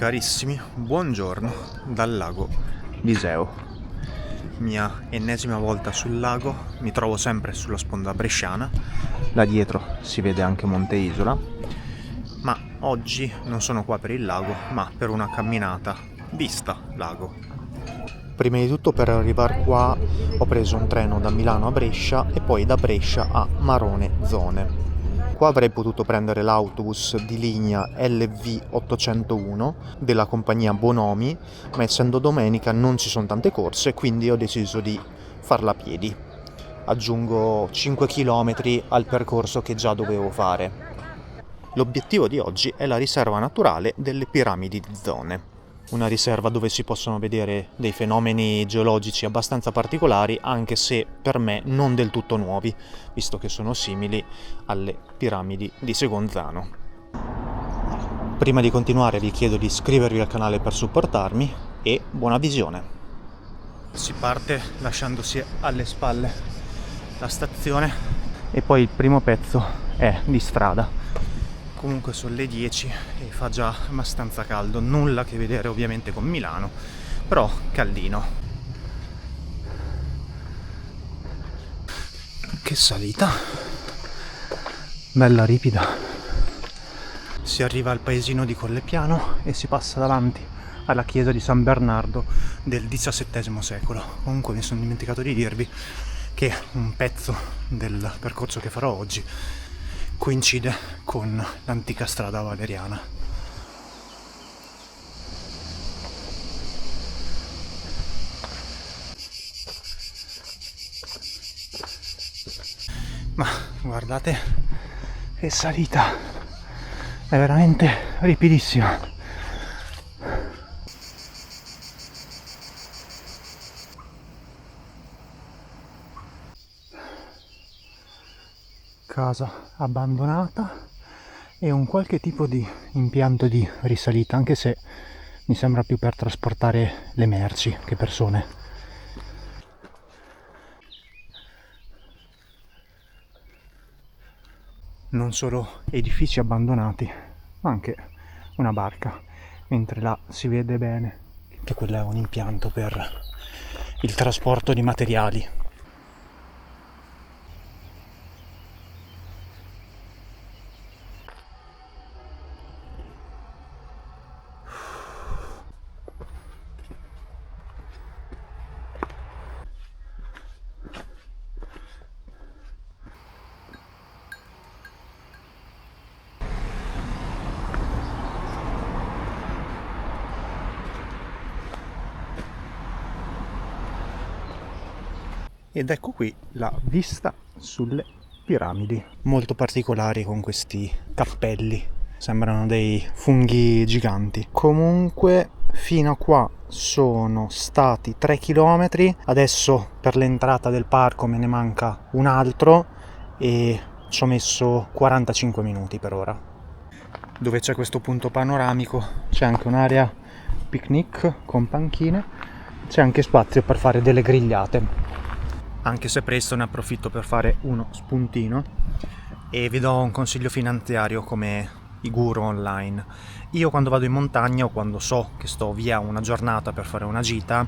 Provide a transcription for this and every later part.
Carissimi, buongiorno dal lago Viseo. Mia ennesima volta sul lago, mi trovo sempre sulla sponda bresciana. Là dietro si vede anche Monte Isola, ma oggi non sono qua per il lago, ma per una camminata vista lago. Prima di tutto, per arrivare qua ho preso un treno da Milano a Brescia e poi da Brescia a Marone Zone. Qua avrei potuto prendere l'autobus di linea LV 801 della compagnia Bonomi, ma essendo domenica non ci sono tante corse, quindi ho deciso di farla a piedi. Aggiungo 5 km al percorso che già dovevo fare. L'obiettivo di oggi è la riserva naturale delle Piramidi di Zone. Una riserva dove si possono vedere dei fenomeni geologici abbastanza particolari, anche se per me non del tutto nuovi, visto che sono simili alle piramidi di Segonzano. Prima di continuare vi chiedo di iscrivervi al canale per supportarmi e buona visione. Si parte lasciandosi alle spalle la stazione e poi il primo pezzo è di strada. Comunque sono le 10 e fa già abbastanza caldo, nulla a che vedere ovviamente con Milano, però caldino. Che salita, bella ripida. Si arriva al paesino di Collepiano e si passa davanti alla chiesa di San Bernardo del XVII secolo. Comunque mi sono dimenticato di dirvi che un pezzo del percorso che farò oggi coincide con l'antica strada valeriana. Ma guardate che salita, è veramente ripidissima. Casa abbandonata e un qualche tipo di impianto di risalita, anche se mi sembra più per trasportare le merci che persone. Non solo edifici abbandonati, ma anche una barca, mentre là si vede bene che quello è un impianto per il trasporto di materiali. Ed ecco qui la vista sulle piramidi, molto particolari con questi cappelli, sembrano dei funghi giganti. Comunque fino a qua sono stati 3 km, adesso per l'entrata del parco me ne manca un altro e ci ho messo 45 minuti per ora. Dove c'è questo punto panoramico c'è anche un'area picnic con panchine, c'è anche spazio per fare delle grigliate. Anche se presto ne approfitto per fare uno spuntino e vi do un consiglio finanziario come i guru online. Io quando vado in montagna o quando so che sto via una giornata per fare una gita,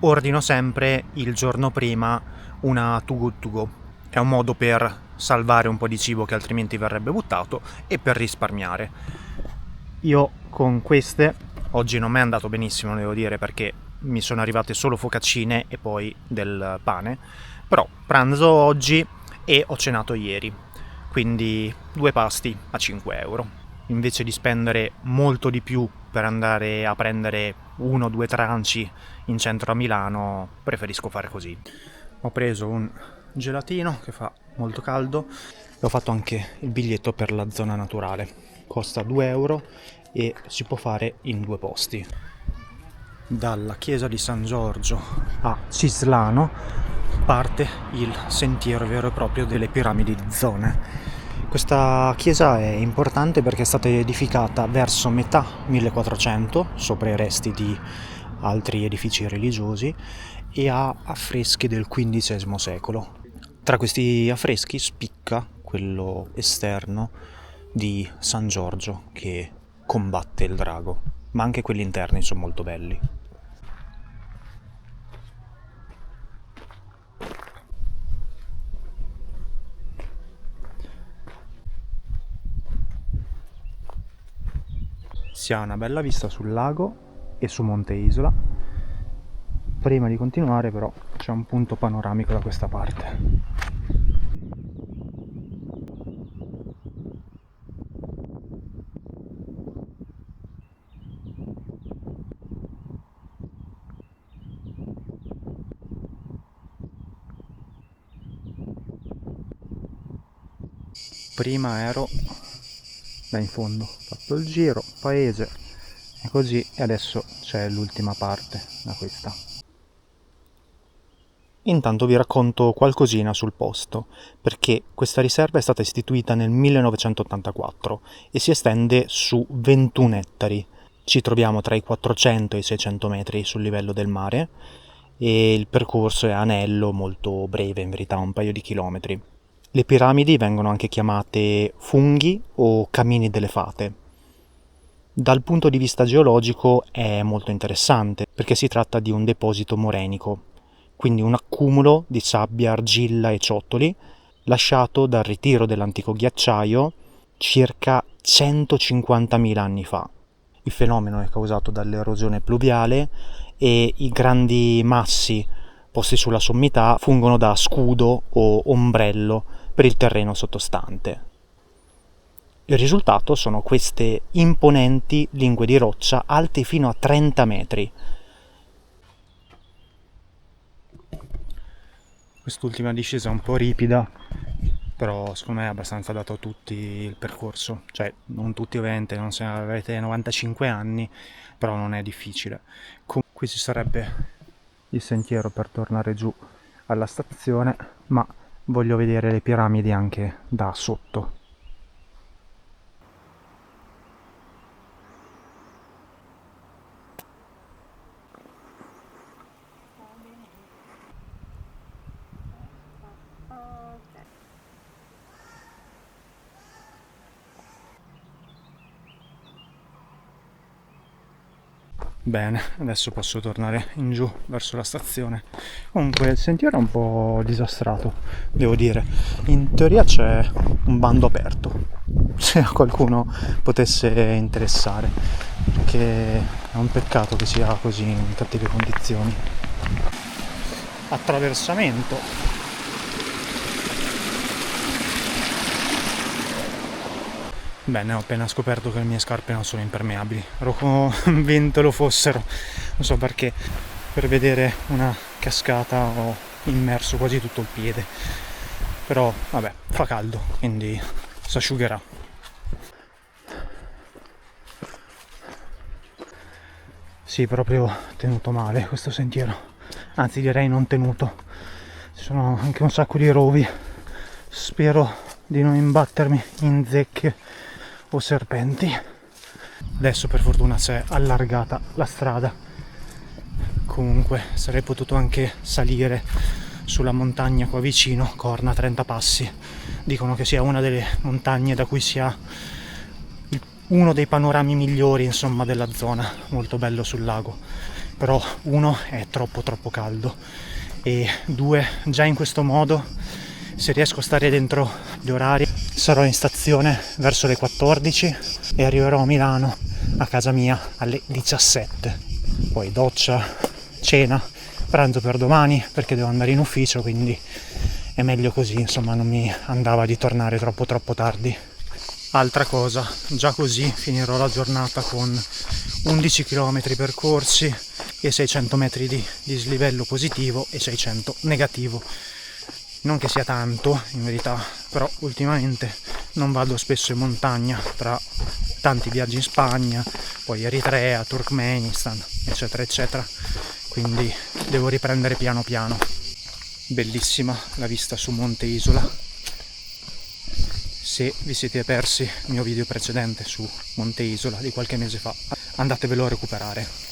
ordino sempre il giorno prima una Too Good To Go. È un modo per salvare un po' di cibo che altrimenti verrebbe buttato e per risparmiare. Io con queste, oggi non mi è andato benissimo, devo dire, perché mi sono arrivate solo focaccine e poi del pane, però pranzo oggi e ho cenato ieri, quindi 2 pasti a 5 euro. Invece di spendere molto di più per andare a prendere 1 o 2 tranci in centro a Milano, preferisco fare così. Ho preso un gelatino che fa molto caldo e ho fatto anche il biglietto per la zona naturale, costa 2 euro e si può fare in 2 posti. Dalla chiesa di San Giorgio a Cislano parte il sentiero vero e proprio delle Piramidi di Zone. Questa chiesa è importante perché è stata edificata verso metà 1400 sopra i resti di altri edifici religiosi e ha affreschi del XV secolo. Tra questi affreschi spicca quello esterno di San Giorgio che combatte il drago. ma anche quelli interni sono molto belli. Si ha una bella vista sul lago e su Monte Isola. Prima di continuare però c'è un punto panoramico da questa parte. Prima ero là in fondo, ho fatto il giro, paese e così, e adesso c'è l'ultima parte da questa. Intanto vi racconto qualcosina sul posto, perché questa riserva è stata istituita nel 1984 e si estende su 21 ettari. Ci troviamo tra i 400 e i 600 metri sul livello del mare e il percorso è a anello, molto breve, in verità un paio di chilometri. Le piramidi vengono anche chiamate funghi o camini delle fate. Dal punto di vista geologico è molto interessante perché si tratta di un deposito morenico, quindi un accumulo di sabbia, argilla e ciottoli lasciato dal ritiro dell'antico ghiacciaio circa 150.000 anni fa. Il fenomeno è causato dall'erosione pluviale e i grandi massi posti sulla sommità fungono da scudo o ombrello per il terreno sottostante. Il risultato sono queste imponenti lingue di roccia alte fino a 30 metri. Quest'ultima discesa è un po' ripida, però secondo me è abbastanza dato a tutti il percorso. Cioè, non tutti ovviamente, non se avete 95 anni, però non è difficile. Qui ci sarebbe il sentiero per tornare giù alla stazione, ma voglio vedere le piramidi anche da sotto. Bene, adesso posso tornare in giù verso la stazione. Comunque il sentiero è un po' disastrato, devo dire. In teoria c'è un bando aperto, se a qualcuno potesse interessare, che è un peccato che sia così in cattive condizioni. Attraversamento. Bene, ho appena scoperto che le mie scarpe non sono impermeabili. Ero convinto lo fossero, non so perché. Per vedere una cascata ho immerso quasi tutto il piede. Però, vabbè, fa caldo, quindi si asciugherà. Sì, proprio tenuto male questo sentiero. Anzi, direi non tenuto. Ci sono anche un sacco di rovi. Spero di non imbattermi in zecche o serpenti. Adesso per fortuna si è allargata la strada. Comunque sarei potuto anche salire sulla montagna qua vicino, Corna 30 Passi. Dicono che sia una delle montagne da cui si ha uno dei panorami migliori, insomma, della zona, molto bello sul lago. Però uno è troppo caldo e due, già in questo modo, se riesco a stare dentro gli orari, sarò in stazione verso le 14 e arriverò a Milano, a casa mia, alle 17. Poi doccia, cena, pranzo per domani, perché devo andare in ufficio, quindi è meglio così, insomma, non mi andava di tornare troppo tardi. Altra cosa, già così finirò la giornata con 11 km percorsi e 600 metri di dislivello positivo e 600 negativo. Non che sia tanto, in verità, però ultimamente non vado spesso in montagna, tra tanti viaggi in Spagna, poi Eritrea, Turkmenistan, eccetera eccetera, quindi devo riprendere piano piano. Bellissima la vista su Monte Isola. Se vi siete persi il mio video precedente su Monte Isola di qualche mese fa, andatevelo a recuperare.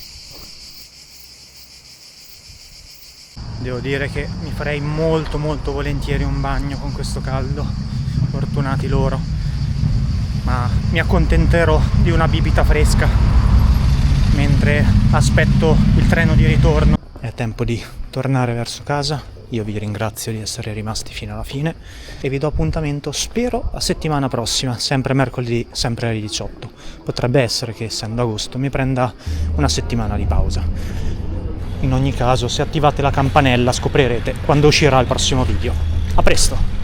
Devo dire che mi farei molto volentieri un bagno con questo caldo, fortunati loro, ma mi accontenterò di una bibita fresca. mentre aspetto il treno di ritorno. È tempo di tornare verso casa. Io vi ringrazio di essere rimasti fino alla fine e vi do appuntamento, spero, a settimana prossima, sempre mercoledì, sempre alle 18. Potrebbe essere che, essendo agosto, mi prenda una settimana di pausa. In ogni caso, se attivate la campanella scoprirete quando uscirà il prossimo video. A presto!